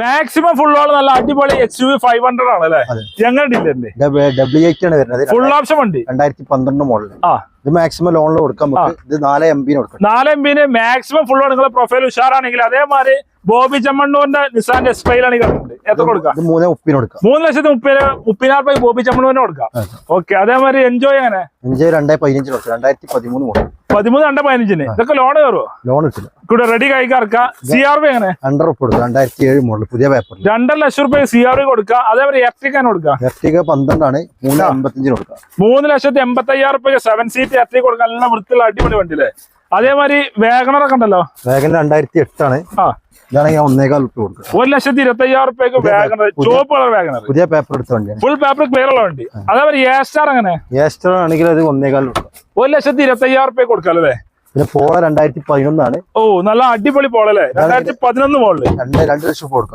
Maximum full all നല്ല അടിപൊളി XUV 500 ആണ് അല്ലേ? എങ്ങനെ ഡീലറിന്റെ W8 ആണ് വരുന്നത്. ഫുൾ ഓപ്ഷൻ വണ്ടി 2012 മോഡൽ. ഇത് മാക്സിമം ലോണിൽ കൊടുക്കാം. ഇത് 4 MB കൊടുക്കാം. 4 MB മാക്സിമം ഫുൾ ഓൺ. നിങ്ങളെ പ്രൊഫൈൽ ഉഷാറാണെങ്കിൽ അതേമാതിരി ബോബി ചെമ്മണ്ണൂരിന്റെ നിസാന്റെ എസ്പൈലാണ് കിടക്കുന്നത്. എത്ര കൊടുക്കാം? 3.30 കൊടുക്കാം. 3,30,000 ബോബി ചെമ്മണ്ണൂരിന് കൊടുക്കാം. ഓക്കെ. അതേമാതിരി എൻജോയ് എങ്ങനെ? എൻജോയ് 2015 കൊടുക്കാം. 2013 മോഡൽ. 13-2-15 ഇതൊക്കെ ലോൺ കയറുമോ? ലോൺ കിട്ടില്ല. ഇവിടെ റെഡി കൈക്കാർക്കാം. CRV എങ്ങനെ? 2.5 കൊടുക്കാം. 2007 മോഡൽ പുതിയ പേപ്പർ. 2.5 ലക്ഷം രൂപ CRV കൊടുക്കാം. അതേപോലെ എർട്ടിക കൊടുക്കാം. എർട്ടിക 12 ആണ്. 3.85 കൊടുക്കാം. 3,85,000 7 സീറ്റ് എർട്ടിക കൊടുക്കാം. നല്ല വൃത്തിയുള്ള അടിപൊളി വണ്ടി അല്ലേ? അതേമാതിരി വേഗണർ ഒക്കെ ഉണ്ടല്ലോ. വേഗണർ 2008 ആണ്. ഇതാണെങ്കിൽ 1.25 കൊടുക്കാം. 1,25,000 വേഗണർ. ചുവപ്പ് കളർ വേഗണർ. പുതിയ പേപ്പർ എടുത്ത വണ്ടിയാണ്. ഫുൾ പേപ്പർ ക്ലിയർ ഉള്ള വണ്ടി. അതേപോലെ ഏസ്റ്റാർ എങ്ങനെ? ഏസ്റ്റാർ ആണെങ്കിൽ അത് 1.25 കൊടുക്കാം. 1,25,000 കൊടുക്കാം അല്ലേ? പിന്നെ പോള 2011 ആണ്. ഓ നല്ല അടിപൊളി പോളല്ലേ? 2011 മോഡല്. 2 ലക്ഷം കൊടുക്കാം.